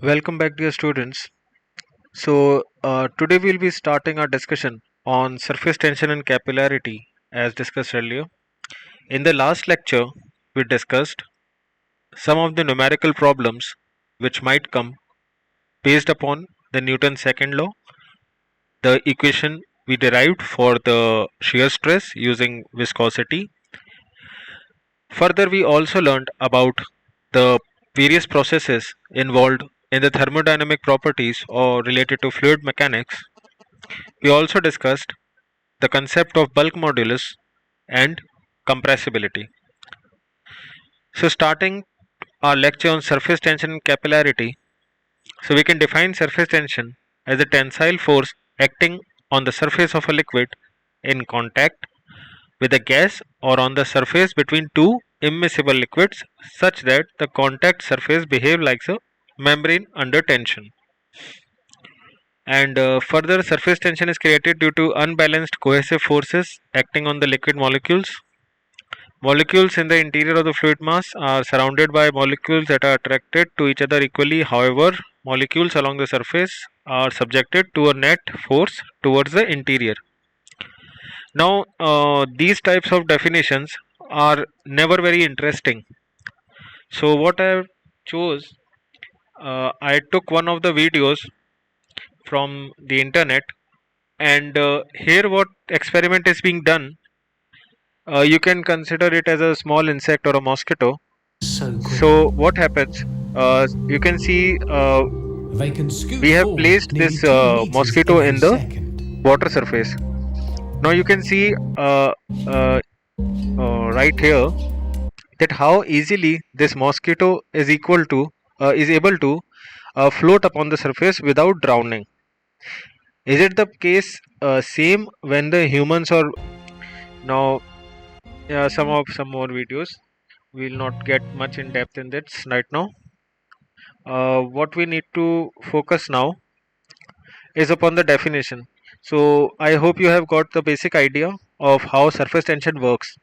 Welcome back, dear students. Today we'll be starting our discussion on surface tension and capillarity as discussed earlier. In the last lecture, we discussed some of the numerical problems which might come based upon the Newton's second law, the equation we derived for the shear stress using viscosity. Further, we also learned about the various processes involved in the thermodynamic properties or related to fluid mechanics. We also discussed the concept of bulk modulus and compressibility. So, starting our lecture on surface tension and capillarity, so we can define surface tension as a tensile force acting on the surface of a liquid in contact with a gas or on the surface between two immiscible liquids such that the contact surface behave like a membrane under tension. And further, surface tension is created due to unbalanced cohesive forces acting on the liquid molecules. Molecules in the interior of the fluid mass are surrounded by molecules that are attracted to each other equally. However, molecules along the surface are subjected to a net force towards the interior. Now, these types of definitions are never very interesting. So, what I chose, I took one of the videos from the internet, and here what experiment is being done. You can consider it as a small insect or a mosquito. So what happens? You can see we have placed this mosquito in the water surface. Now you can see right here that how easily this mosquito is able to float upon the surface without drowning. Is it the case same when the humans are now? Some more videos. We will not get much in depth in this right now. What we need to focus now is upon the definition. So I hope you have got the basic idea of how surface tension works.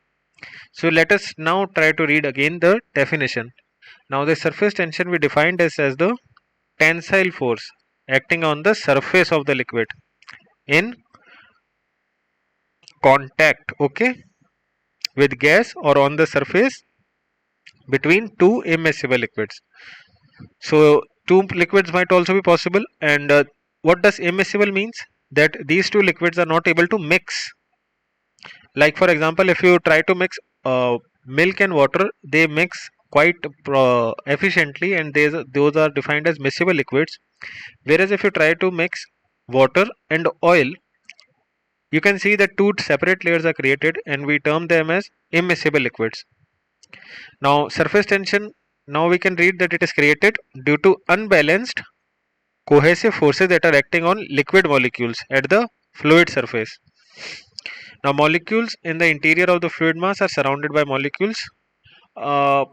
So let us now try to read again the definition. Now the surface tension we defined as the tensile force acting on the surface of the liquid in contact, okay, with gas or on the surface between two immiscible liquids. So two liquids might also be possible. And what does immiscible means? That these two liquids are not able to mix. Like for example, if you try to mix milk and water, they mix quite efficiently, and those are defined as miscible liquids. Whereas if you try to mix water and oil, you can see that two separate layers are created, and we term them as immiscible liquids. Now surface tension, now we can read that it is created due to unbalanced cohesive forces that are acting on liquid molecules at the fluid surface. Now molecules in the interior of the fluid mass are surrounded by molecules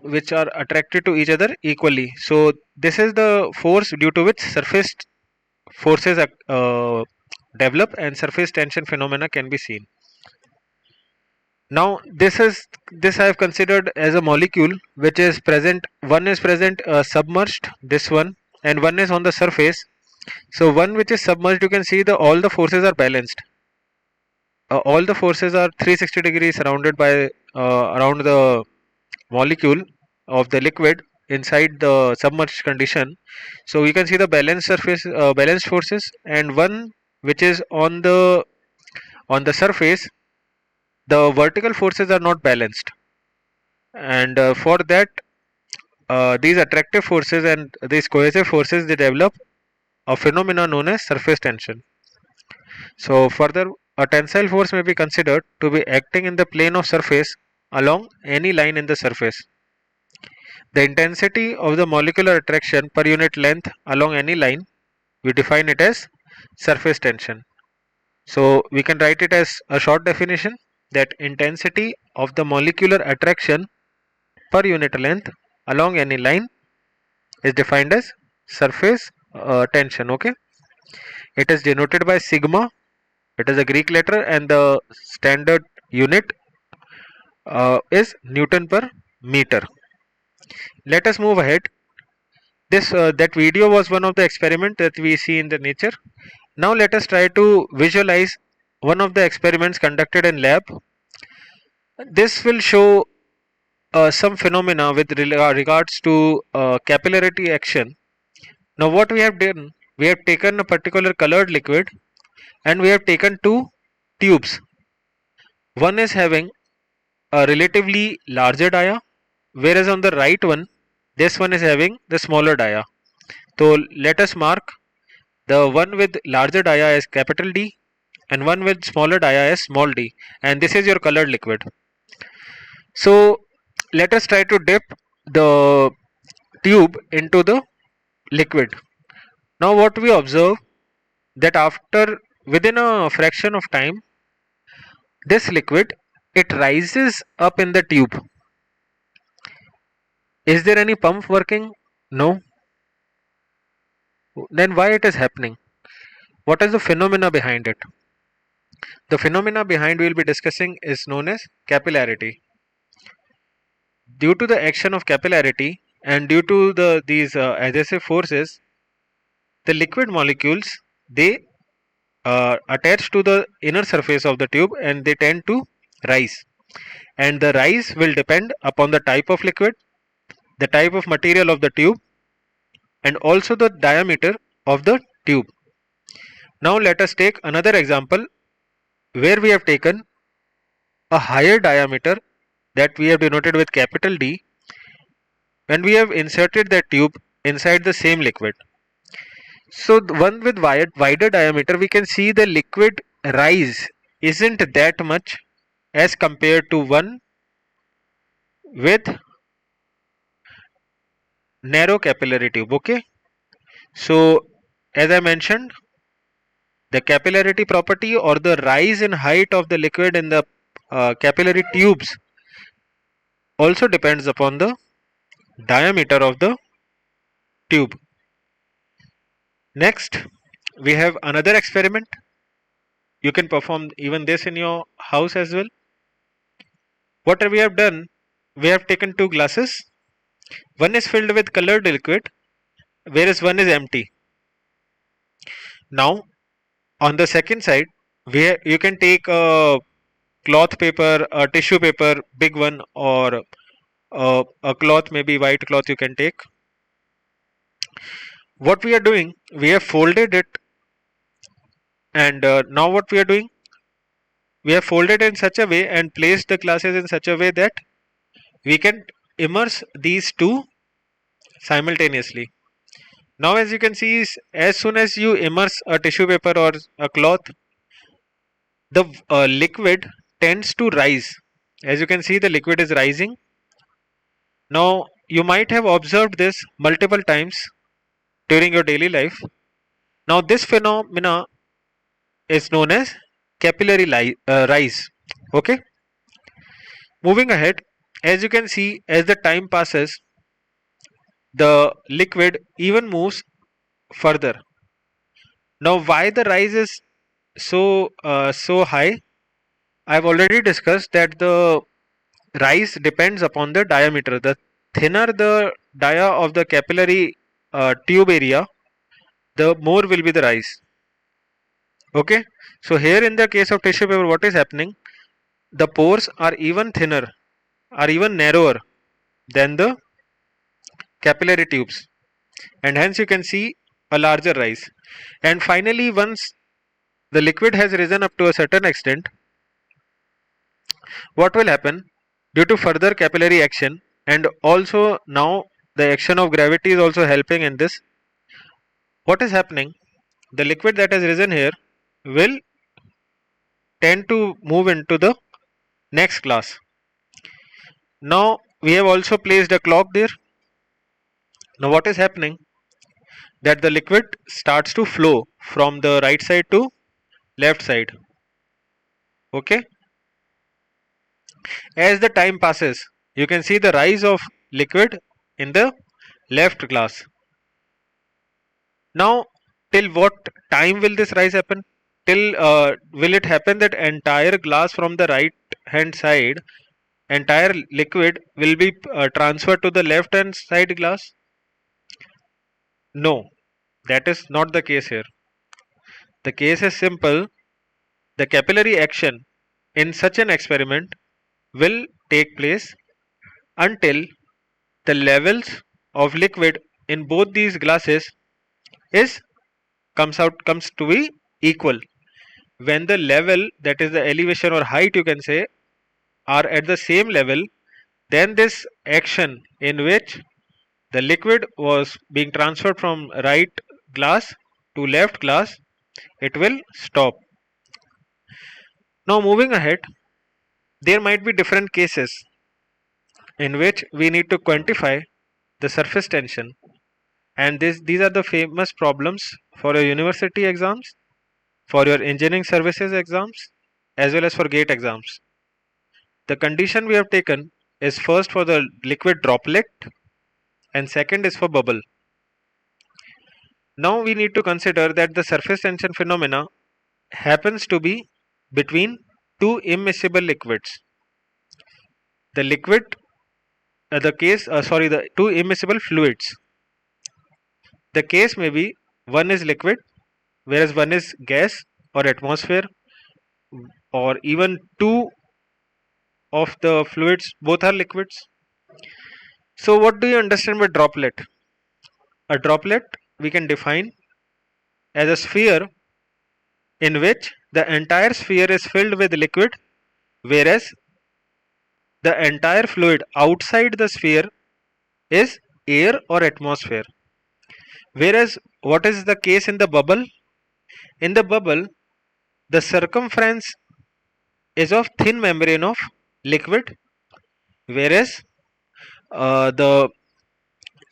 which are attracted to each other equally. So this is the force due to which surface forces develop and surface tension phenomena can be seen. Now this I have considered as a molecule which is present. One is present submerged, this one, and one is on the surface. So one which is submerged, you can see all the forces are balanced. All the forces are 360 degrees surrounded by around the molecule of the liquid inside the submerged condition. So you can see the balanced forces, and one which is on the surface, the vertical forces are not balanced, and for that these attractive forces and these cohesive forces, they develop a phenomena known as surface tension. So further, a tensile force may be considered to be acting in the plane of surface along any line in the surface. The intensity of the molecular attraction per unit length along any line, we define it as surface tension. So we can write it as a short definition, that intensity of the molecular attraction per unit length along any line is defined as surface tension. Okay, it is denoted by sigma. It is a Greek letter, and the standard unit is Newton per meter. Let us move ahead. This that video was one of the experiment that we see in the nature. Now let us try to visualize one of the experiments conducted in lab. This will show some phenomena with regards to capillarity action. Now what we have done, we have taken a particular colored liquid and we have taken two tubes. One is having a relatively larger dia, whereas on the right one, this one is having the smaller dia. So let us mark the one with larger dia as capital D and one with smaller dia as small d, and this is your colored liquid. So let us try to dip the tube into the liquid. Now what we observe, that after within a fraction of time, this liquid, it rises up in the tube. Is there any pump working? No. Then why it is happening? What is the phenomena behind it? The phenomena behind we will be discussing is known as capillarity. Due to the action of capillarity and due to these adhesive forces, the liquid molecules, they attach to the inner surface of the tube and they tend to rise. And the rise will depend upon the type of liquid, the type of material of the tube, and also the diameter of the tube. Now let us take another example where we have taken a higher diameter that we have denoted with capital D, when we have inserted that tube inside the same liquid. So the one with wider diameter, we can see the liquid rise isn't that much as compared to one with narrow capillary tube. Okay, so as I mentioned, the capillarity property or the rise in height of the liquid in the capillary tubes also depends upon the diameter of the tube. Next, we have another experiment. You can perform even this in your house as well. What we have done, we have taken two glasses. One is filled with colored liquid, whereas one is empty. Now, on the second side, you can take a cloth paper, a tissue paper, big one, or a cloth, maybe white cloth you can take. What we are doing, we have folded it, and now what we are doing, we have folded in such a way and placed the glasses in such a way that we can immerse these two simultaneously. Now as you can see, as soon as you immerse a tissue paper or a cloth, the liquid tends to rise. As you can see, the liquid is rising. Now you might have observed this multiple times during your daily life. Now this phenomena is known as capillary rise. Okay, moving ahead, as you can see, as the time passes, the liquid even moves further. Now why the rise is so high? I've already discussed that the rise depends upon the diameter. The thinner the dia of the capillary tube area, the more will be the rise. Okay, so here in the case of tissue paper, what is happening, the pores are even thinner, are even narrower than the capillary tubes, and hence you can see a larger rise. And finally, once the liquid has risen up to a certain extent, what will happen, due to further capillary action, and also now the action of gravity is also helping in this, what is happening, the liquid that has risen here will tend to move into the next glass. Now we have also placed a clock there. Now what is happening, that the liquid starts to flow from the right side to left side. Okay, as the time passes, you can see the rise of liquid in the left glass. Now till what time will this rise happen? Till will it happen that entire glass from the right hand side, entire liquid will be transferred to the left hand side glass? No, that is not the case here. The case is simple. The capillary action in such an experiment will take place until the levels of liquid in both these glasses is comes to be equal. When the level, that is the elevation or height you can say, are at the same level, then this action in which the liquid was being transferred from right glass to left glass, it will stop. Now moving ahead, there might be different cases in which we need to quantify the surface tension, and these are the famous problems for your university exams, for your engineering services exams, as well as for gate exams. The condition we have taken is first for the liquid droplet and second is for bubble. Now we need to consider that the surface tension phenomena happens to be between two immiscible liquids. The liquid, the two immiscible fluids. The case may be one is liquid, whereas one is gas or atmosphere, or even two of the fluids both are liquids. So, what do you understand by droplet? A droplet we can define as a sphere in which the entire sphere is filled with liquid, whereas the entire fluid outside the sphere is air or atmosphere. Whereas, what is the case in the bubble? In the bubble, the circumference is of thin membrane of liquid, whereas the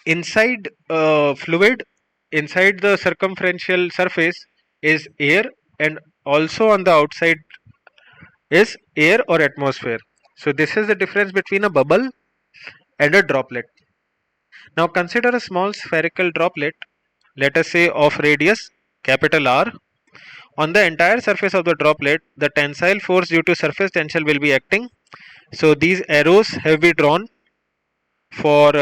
inside fluid inside the circumferential surface is air, and also on the outside is air or atmosphere. So this is the difference between a bubble and a droplet. Now consider a small spherical droplet, let us say of radius capital R. On the entire surface of the droplet, the tensile force due to surface tension will be acting. So these arrows have been drawn for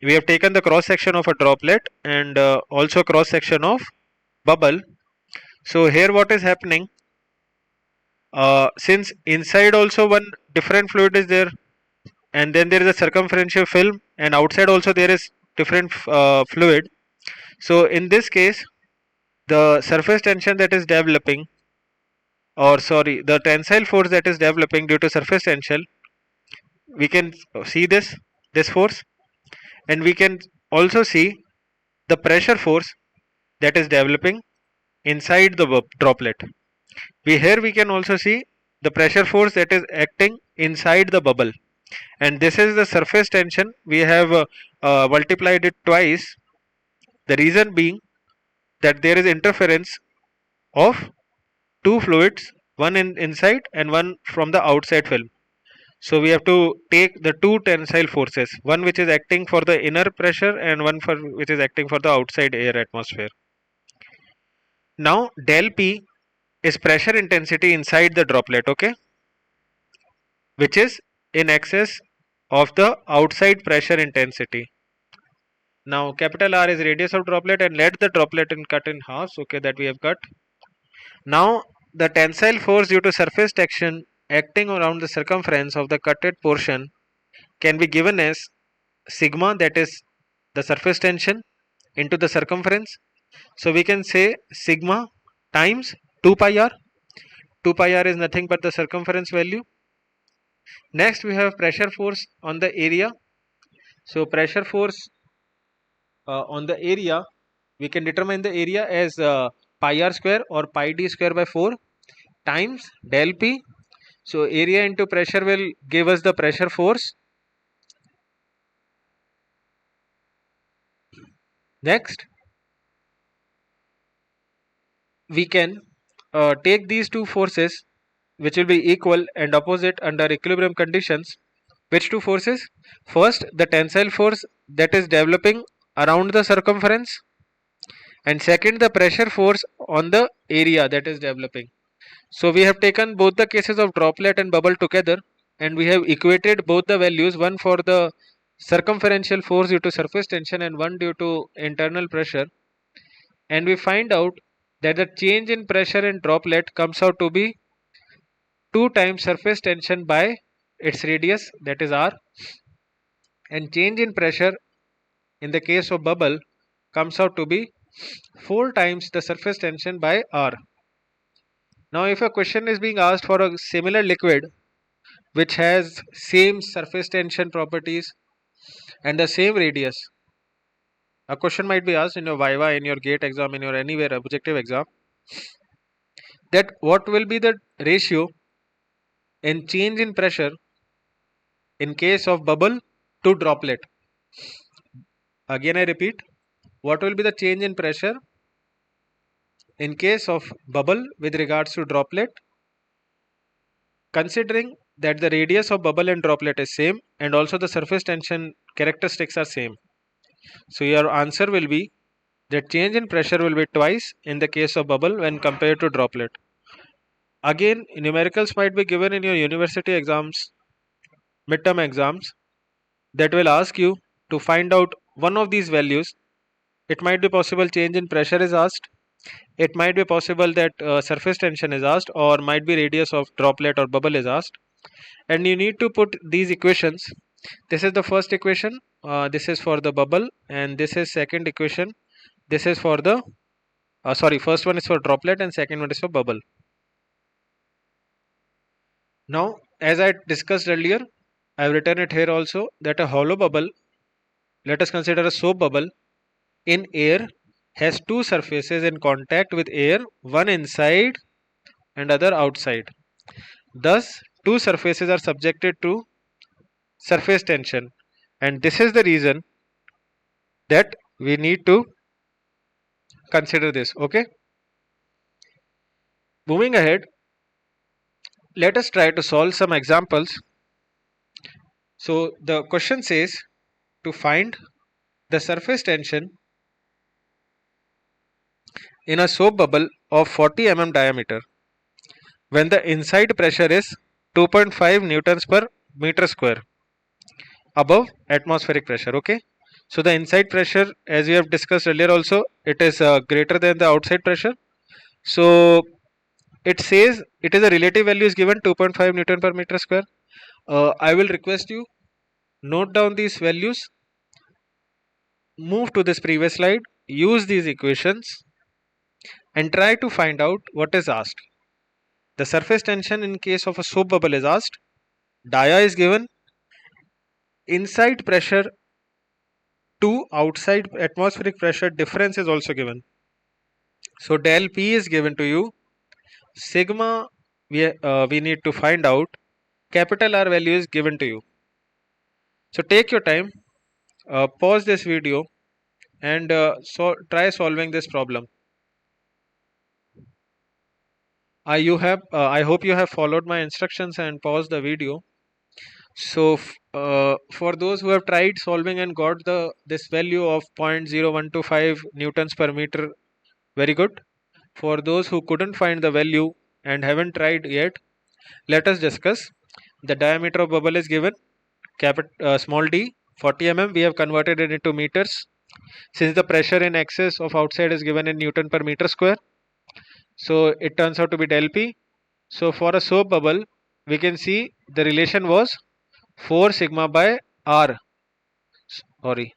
we have taken the cross section of a droplet and also cross section of bubble. So here what is happening, since inside also one different fluid is there, and then there is a circumferential film, and outside also there is different fluid. So in this case, the surface tension that is developing, or sorry, the tensile force that is developing due to surface tension, we can see this force, and we can also see the pressure force that is developing inside the droplet. Here we can also see the pressure force that is acting inside the bubble, and this is the surface tension. We have multiplied it twice, the reason being that there is interference of two fluids, one inside and one from the outside film. So we have to take the two tensile forces, one which is acting for the inner pressure and one for which is acting for the outside air atmosphere. Now del P is pressure intensity inside the droplet, okay, which is in excess of the outside pressure intensity. Now capital R is radius of droplet, and let the droplet in cut in halves, okay, that we have cut. Now the tensile force due to surface tension acting around the circumference of the cutted portion can be given as sigma, that is the surface tension, into the circumference. So we can say sigma times 2 pi r. 2 pi r is nothing but the circumference value. Next we have pressure force on the area. So pressure force on the area, we can determine the area as pi r square or pi d square by 4 times del P. So area into pressure will give us the pressure force. Next, we can take these two forces which will be equal and opposite under equilibrium conditions. Which two forces? First, the tensile force that is developing around the circumference, and second, the pressure force on the area that is developing. So we have taken both the cases of droplet and bubble together, and we have equated both the values, one for the circumferential force due to surface tension and one due to internal pressure, and we find out that the change in pressure in droplet comes out to be 2 times surface tension by its radius, that is r, and change in pressure in the case of bubble comes out to be 4 times the surface tension by r. Now if a question is being asked for a similar liquid which has same surface tension properties and the same radius, a question might be asked in your viva, in your gate exam, in your anywhere objective exam, that what will be the ratio in change in pressure in case of bubble to droplet. Again I repeat, what will be the change in pressure in case of bubble with regards to droplet, considering that the radius of bubble and droplet is same and also the surface tension characteristics are same. So your answer will be that change in pressure will be twice in the case of bubble when compared to droplet. Again, numericals might be given in your university exams, midterm exams, that will ask you to find out one of these values. It might be possible change in pressure is asked, it might be possible that surface tension is asked, or might be radius of droplet or bubble is asked, and you need to put these equations. This is the first equation, this is for the bubble, and this is second equation, this is for the first one is for droplet and second one is for bubble. Now as I discussed earlier, I have written it here also, that a hollow bubble, let us consider a soap bubble in air, has two surfaces in contact with air, one inside and other outside. Thus two surfaces are subjected to surface tension, and this is the reason that we need to consider this. Okay, moving ahead, let us try to solve some examples. So the question says to find the surface tension in a soap bubble of 40 mm diameter when the inside pressure is 2.5 newtons per meter square above atmospheric pressure. Okay, so the inside pressure, as we have discussed earlier also, it is greater than the outside pressure. So it says it is a relative value is given 2.5 newton per meter square. I will request you note down these values, move to this previous slide, use these equations and try to find out what is asked. The surface tension in case of a soap bubble is asked, dia is given, inside pressure to outside atmospheric pressure difference is also given. So del P is given to you, sigma we need to find out, capital R value is given to you. So take your time, pause this video and try solving this problem. I hope you have followed my instructions and paused the video. So for those who have tried solving and got this value of 0.0125 newtons per meter, very good. For those who couldn't find the value and haven't tried yet, let us discuss. The diameter of bubble is given, small d, 40 mm, we have converted it into meters. Since the pressure in excess of outside is given in newton per meter square, so it turns out to be del P. So for a soap bubble, we can see the relation was 4 sigma by R. Sorry.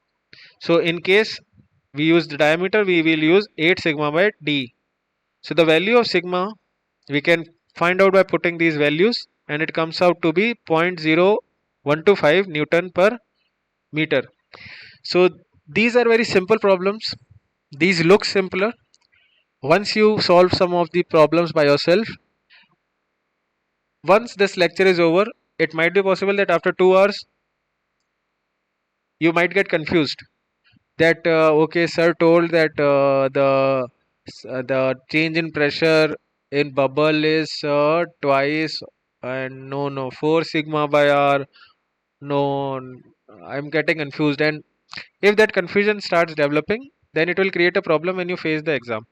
So in case we use the diameter, we will use 8 sigma by D. So the value of sigma we can find out by putting these values, and it comes out to be 0.0125 newton per meter. So these are very simple problems. These look simpler. Once you solve some of the problems by yourself, once this lecture is over, it might be possible that after 2 hours you might get confused that okay, sir told that the change in pressure in bubble is twice, and no 4 sigma by r. No, I'm getting confused, and if that confusion starts developing, then it will create a problem when you face the exam,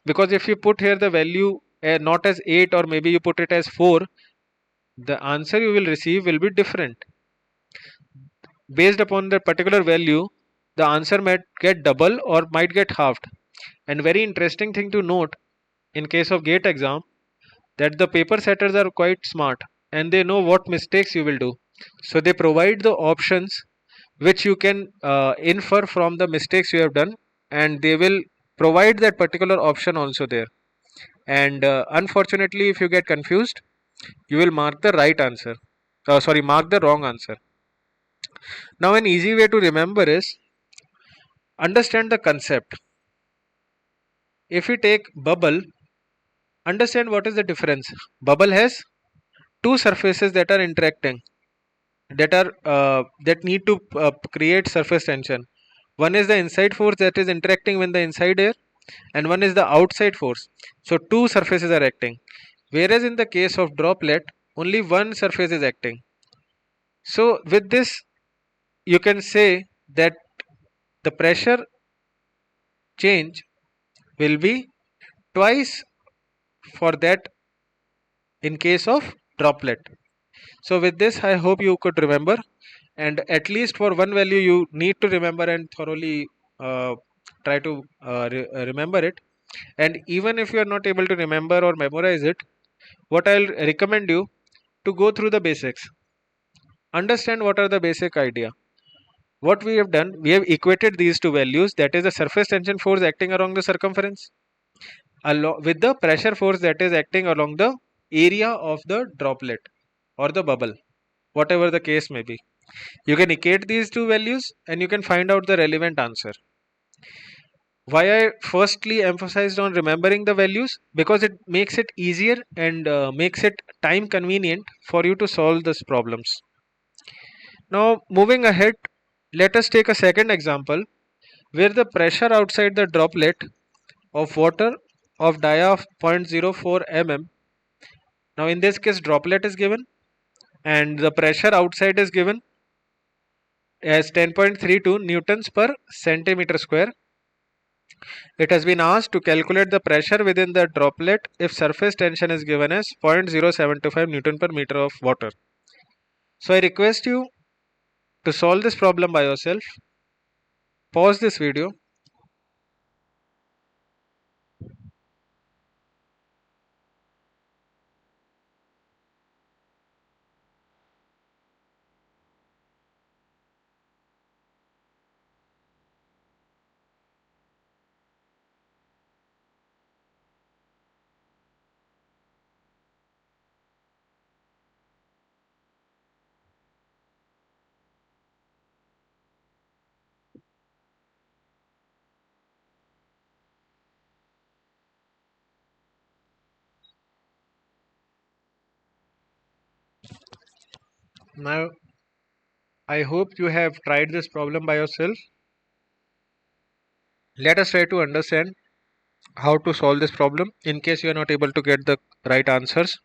because if you put here the value not as 8 or maybe you put it as 4, the answer you will receive will be different. based upon the particular value, the answer might get double or might get halved. And very interesting thing to note in case of GATE exam, that the paper setters are quite smart and they know what mistakes you will do. So they provide the options which you can infer from the mistakes you have done, and they will provide that particular option also there. And unfortunately, if you get confused, you will mark the right answer. Mark the wrong answer. Now, an easy way to remember is understand the concept. If we take bubble, understand what is the difference. Bubble has two surfaces that are interacting, that need to create surface tension. One is the inside force that is interacting with the inside air, and one is the outside force. So two surfaces are acting. Whereas in the case of droplet, only one surface is acting. So with this, you can say that the pressure change will be twice for that in case of droplet. So with this, I hope you could remember, and at least for one value you need to remember and thoroughly try to remember it. And even if you are not able to remember or memorize it, what I'll recommend you to go through the basics. Understand what are the basic idea. What we have done, we have equated these two values, that is the surface tension force acting along the circumference with the pressure force that is acting along the area of the droplet or the bubble, whatever the case may be. You can equate these two values and you can find out the relevant answer. Why I firstly emphasized on remembering the values, because it makes it easier and makes it time convenient for you to solve these problems. Now moving ahead, let us take a second example where the pressure outside the droplet of water of dia of 0.04 mm. Now in this case droplet is given and the pressure outside is given as 10.32 newtons per centimeter square. It has been asked to calculate the pressure within the droplet if surface tension is given as 0.0725 newton per meter of water. So I request you to solve this problem by yourself. Pause this video. Now I hope you have tried this problem by yourself. Let us try to understand how to solve this problem in case you are not able to get the right answers.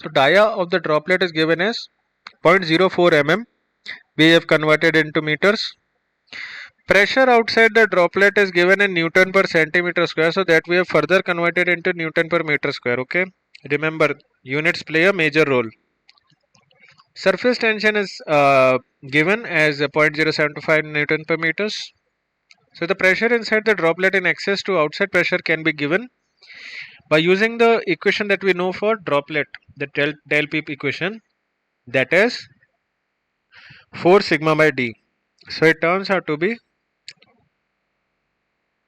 So dia of the droplet is given as 0.04 mm. We have converted into meters. Pressure outside the droplet is given in Newton per centimeter square, so that we have further converted into Newton per meter square. Okay, remember units play a major role. Surface tension is given as 0.0725 Newton per meters. So the pressure inside the droplet in excess to outside pressure can be given by using the equation that we know for droplet, the del P equation, that is 4 sigma by d. So it turns out to be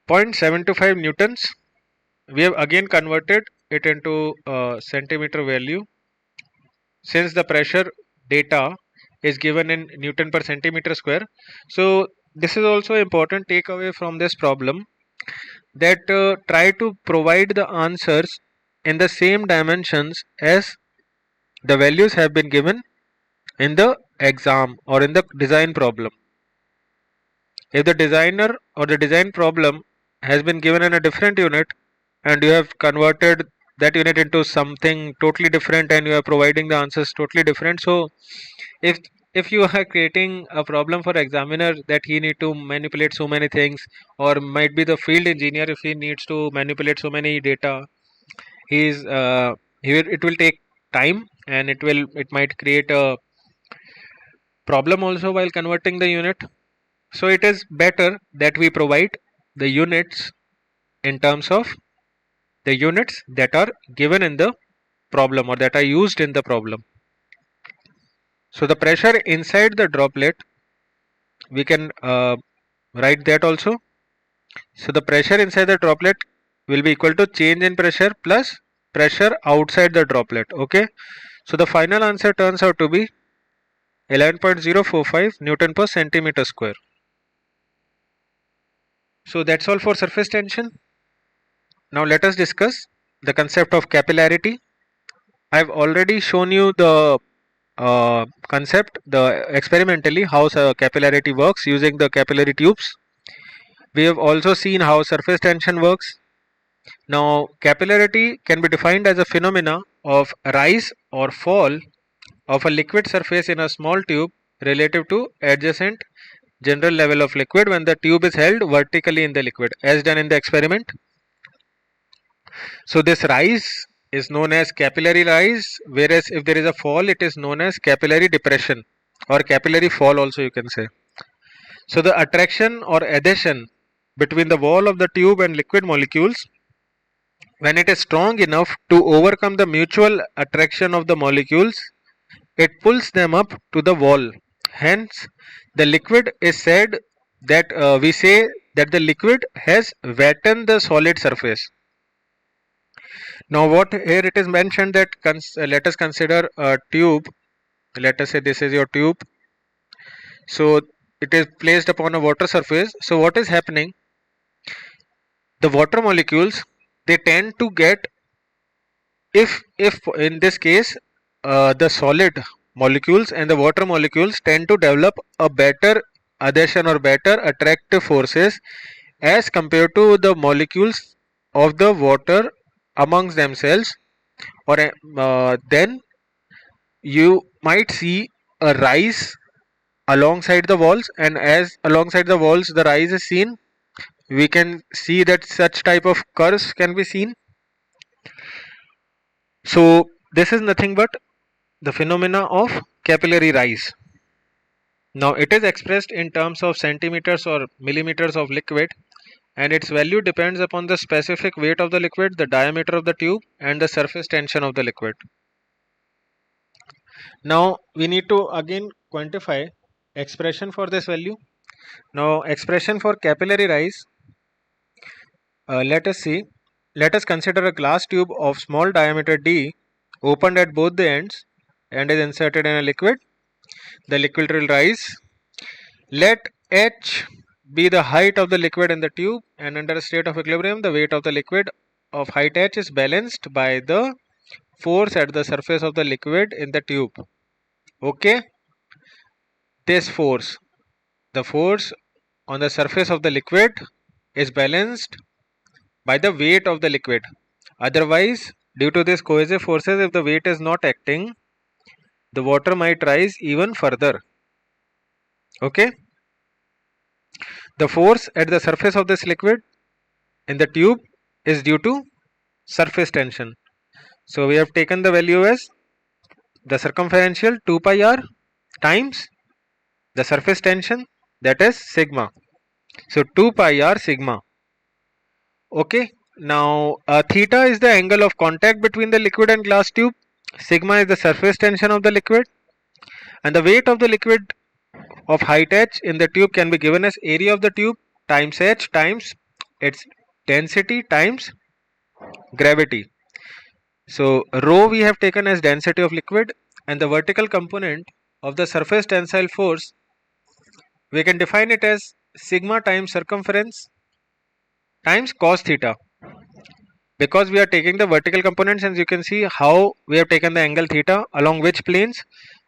0.725 newtons. We have again converted it into centimeter value since the pressure data is given in Newton per centimeter square. So this is also important takeaway from this problem, that try to provide the answers in the same dimensions as the values have been given in the exam or in the design problem. If the designer or the design problem has been given in a different unit and you have converted that unit into something totally different and you are providing the answers totally different, so if if you are creating a problem for examiner that he need to manipulate so many things, or might be the field engineer, if he needs to manipulate so many data, he is it will take time and it might create a problem also while converting the unit. So it is better that we provide the units in terms of the units that are given in the problem or that are used in the problem. So the pressure inside the droplet, we can write that also. So the pressure inside the droplet will be equal to change in pressure plus pressure outside the droplet. Okay. So the final answer turns out to be 11.045 Newton per centimeter square. So that's all for surface tension. Now let us discuss the concept of capillarity. I've already shown you the concept, the experimentally how capillarity works using the capillary tubes. We have also seen how surface tension works. Now capillarity can be defined as a phenomena of rise or fall of a liquid surface in a small tube relative to adjacent general level of liquid when the tube is held vertically in the liquid as done in the experiment. So this rise is known as capillary rise, whereas if there is a fall, it is known as capillary depression or capillary fall also you can say. So the attraction or adhesion between the wall of the tube and liquid molecules, when it is strong enough to overcome the mutual attraction of the molecules, it pulls them up to the wall. Hence, the liquid is said that we say that the liquid has wetted the solid surface. Now what here it is mentioned that let us consider a tube. Let us say this is your tube. So it is placed upon a water surface. So what is happening? The water molecules, they tend to get, if in this case the solid molecules and the water molecules tend to develop a better adhesion or better attractive forces as compared to the molecules of the water amongst themselves, or then you might see a rise alongside the walls, and as alongside the walls the rise is seen, we can see that such type of curves can be seen. So this is nothing but the phenomena of capillary rise. Now it is expressed in terms of centimeters or millimeters of liquid, and its value depends upon the specific weight of the liquid, the diameter of the tube, and the surface tension of the liquid. Now we need to again quantify expression for this value. Now expression for capillary rise, let us consider a glass tube of small diameter d opened at both the ends and is inserted in a liquid. The liquid will rise. Let h be the height of the liquid in the tube, and under a state of equilibrium the weight of the liquid of height h is balanced by the force at the surface of the liquid in the tube. Okay, this force, the force on the surface of the liquid, is balanced by the weight of the liquid. Otherwise, due to these cohesive forces, if the weight is not acting, the water might rise even further. Okay, the force at the surface of this liquid in the tube is due to surface tension. So we have taken the value as the circumferential 2 pi r times the surface tension, that is sigma. So 2 pi r sigma. Okay, now theta is the angle of contact between the liquid and glass tube, sigma is the surface tension of the liquid, and the weight of the liquid of height h in the tube can be given as area of the tube times h times its density times gravity. So rho we have taken as density of liquid, and the vertical component of the surface tensile force, we can define it as sigma times circumference times cos theta, because we are taking the vertical components, and you can see how we have taken the angle theta along which planes.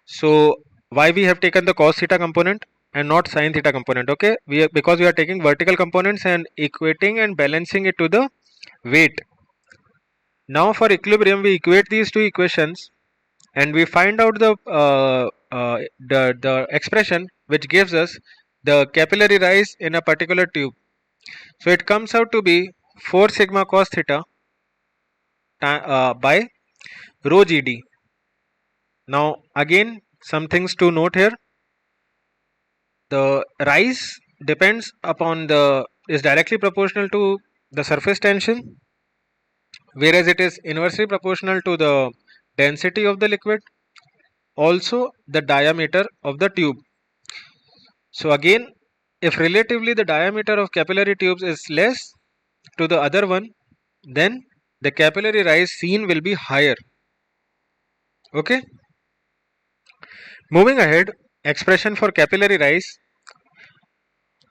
So why we have taken the cos theta component and not sin theta component? Okay, because we are taking vertical components and equating and balancing it to the weight. Now for equilibrium we equate these two equations and we find out the expression which gives us the capillary rise in a particular tube. So it comes out to be 4 sigma cos theta by rho gd. Now again some things to note here. the rise depends upon the is directly proportional to the surface tension, whereas it is inversely proportional to the density of the liquid, also the diameter of the tube. So again, if relatively the diameter of capillary tubes is less to the other one, then the capillary rise seen will be higher. Okay, moving ahead, expression for capillary rise.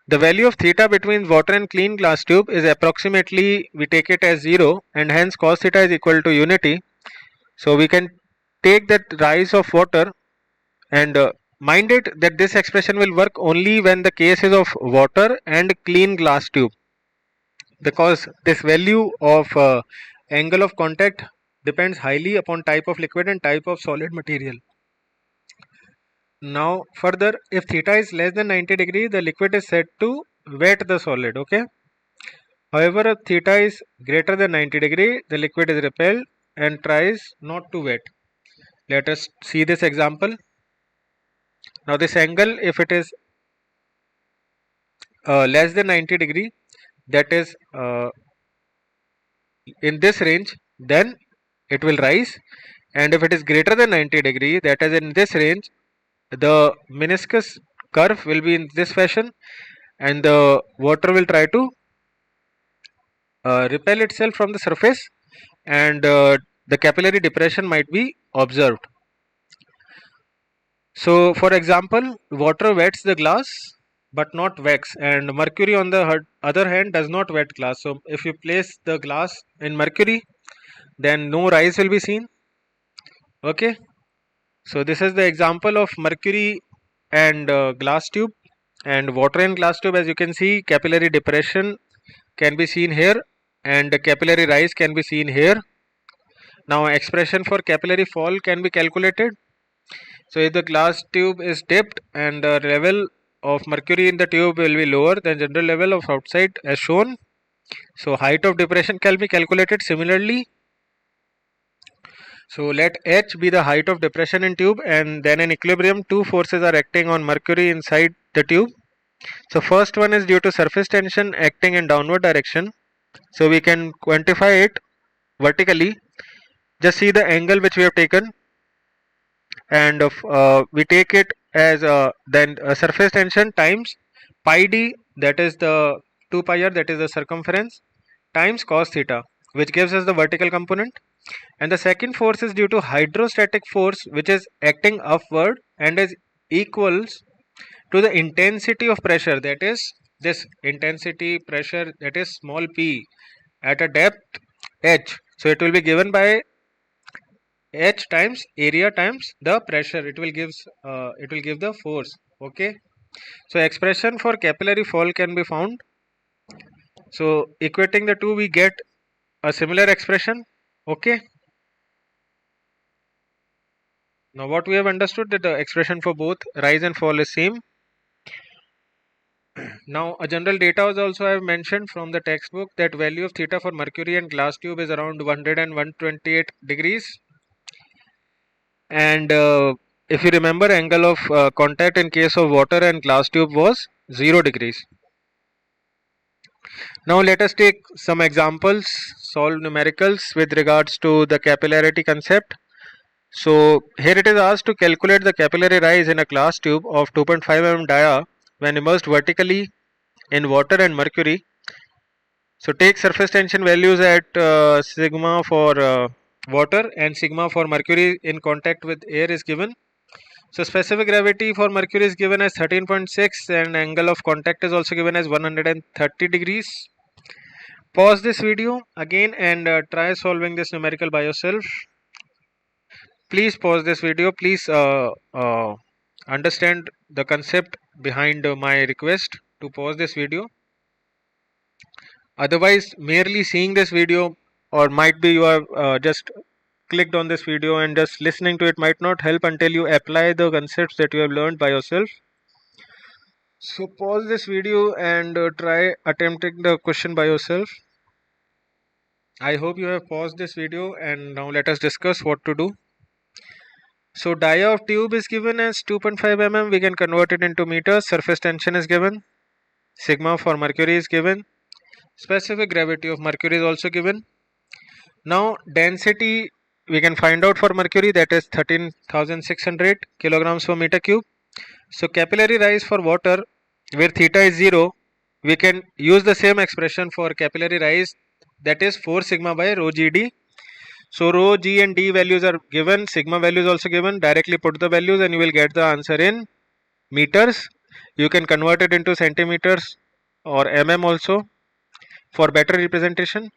The value of theta between water and clean glass tube is approximately, we take it as 0, and hence cos theta is equal to unity. So we can take that rise of water, and mind it that this expression will work only when the case is of water and clean glass tube, because this value of angle of contact depends highly upon type of liquid and type of solid material. Now further, if theta is less than 90 degree, the liquid is said to wet the solid. Okay, however, if theta is greater than 90 degree, the liquid is repelled and tries not to wet. Let us see this example. Now this angle, if it is less than 90 degree, that is in this range, then it will rise, and if it is greater than 90 degree, that is in this range, the meniscus curve will be in this fashion, and the water will try to repel itself from the surface, and the capillary depression might be observed. So for example, water wets the glass but not wax, and mercury on the other hand does not wet glass. So if you place the glass in mercury, then no rise will be seen. Okay, so this is the example of mercury and glass tube, and water and glass tube. As you can see, capillary depression can be seen here, and the capillary rise can be seen here. Now expression for capillary fall can be calculated. So if the glass tube is dipped and the level of mercury in the tube will be lower than general level of outside as shown, so height of depression can be calculated similarly. So let h be the height of depression in tube, and then in equilibrium two forces are acting on mercury inside the tube. So first one is due to surface tension acting in downward direction. So we can quantify it vertically. Just see the angle which we have taken, and we take it as then surface tension times pi d, that is the 2 pi r, that is the circumference, times cos theta, which gives us the vertical component. And the second force is due to hydrostatic force, which is acting upward and is equals to the intensity of pressure, that is this intensity pressure, that is small p, at a depth h. So it will be given by h times area times the pressure. It will give the force. Okay, so expression for capillary fall can be found. So equating the two, we get a similar expression. Okay, now what we have understood, that the expression for both rise and fall is same. Now a general data was also I have mentioned from the textbook, that value of theta for mercury and glass tube is around 100 and 128 degrees, and if you remember, angle of contact in case of water and glass tube was 0 degrees. Now let us take some examples, solve numericals with regards to the capillarity concept. So here it is asked to calculate the capillary rise in a glass tube of 2.5 mm dia when immersed vertically in water and mercury. So take surface tension values at sigma for water and sigma for mercury in contact with air is given. So specific gravity for mercury is given as 13.6, and angle of contact is also given as 130 degrees. Pause this video again and try solving this numerical by yourself. Please pause this video. Please understand the concept behind my request to pause this video. Otherwise, merely seeing this video, or might be you have just clicked on this video and just listening to it, might not help until you apply the concepts that you have learned by yourself. So pause this video and try attempting the question by yourself. I hope you have paused this video, and now let us discuss what to do. So dia of tube is given as 2.5 mm. We can convert it into meters. Surface tension is given. Sigma for mercury is given. Specific gravity of mercury is also given. Now density we can find out for mercury, that is 13,600 kilograms per meter cube. So capillary rise for water where theta is 0, we can use the same expression for capillary rise, that is 4 sigma by rho GD. So rho G and D values are given, sigma value is also given. Directly put the values and you will get the answer in meters. You can convert it into centimeters or mm also for better representation.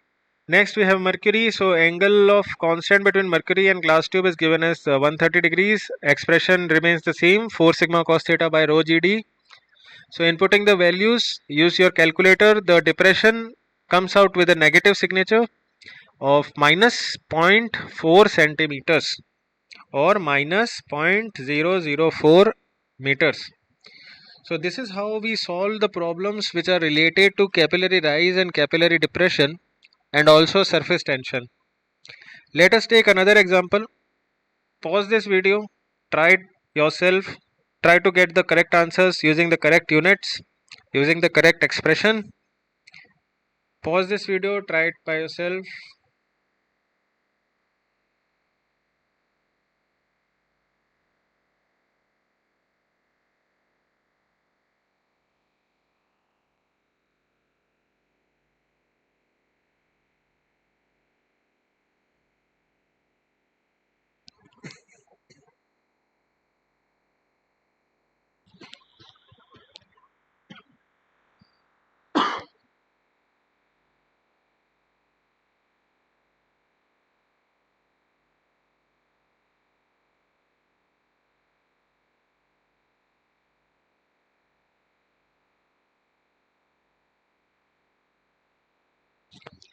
Next we have mercury. So angle of constant between mercury and glass tube is given as 130 degrees. Expression remains the same, 4 sigma cos theta by rho GD. So inputting the values, use your calculator. The depression comes out with a negative signature of minus 0.4 centimeters or minus 0.004 meters. So this is how we solve the problems which are related to capillary rise and capillary depression and also surface tension. Let us take another example. Pause this video, try it yourself, try to get the correct answers using the correct units, using the correct expression. Pause this video, try it by yourself.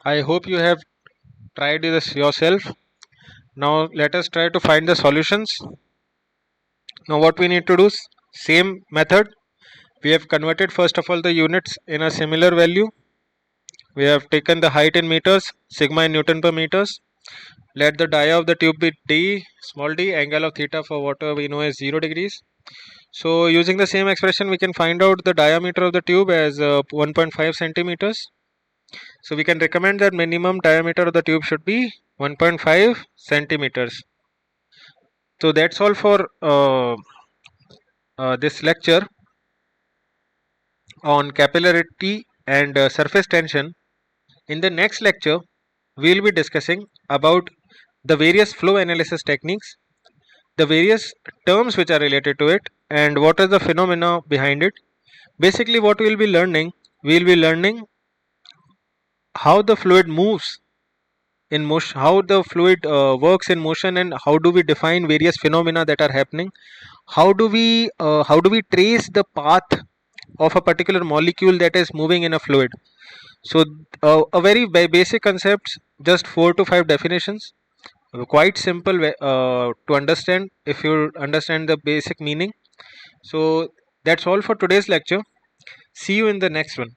I hope you have tried this yourself. Now let us try to find the solutions. Now what we need to do, same method. We have converted first of all the units in a similar value. We have taken the height in meters, sigma in Newton per meters. Let the dia of the tube be d, small d, angle of theta for water we know is 0 degrees. So using the same expression we can find out the diameter of the tube as 1.5 centimeters. So we can recommend that minimum diameter of the tube should be 1.5 centimeters. So that's all for this lecture on capillarity and surface tension. In the next lecture, we will be discussing about the various flow analysis techniques, the various terms which are related to it, and what is the phenomena behind it. Basically, what we will be learning how the fluid moves in motion, how the fluid works in motion, and how do we define various phenomena that are happening. How do we trace the path of a particular molecule that is moving in a fluid. So a very basic concepts, just 4 to 5 definitions, quite simple to understand if you understand the basic meaning. So that's all for today's lecture. See you in the next one.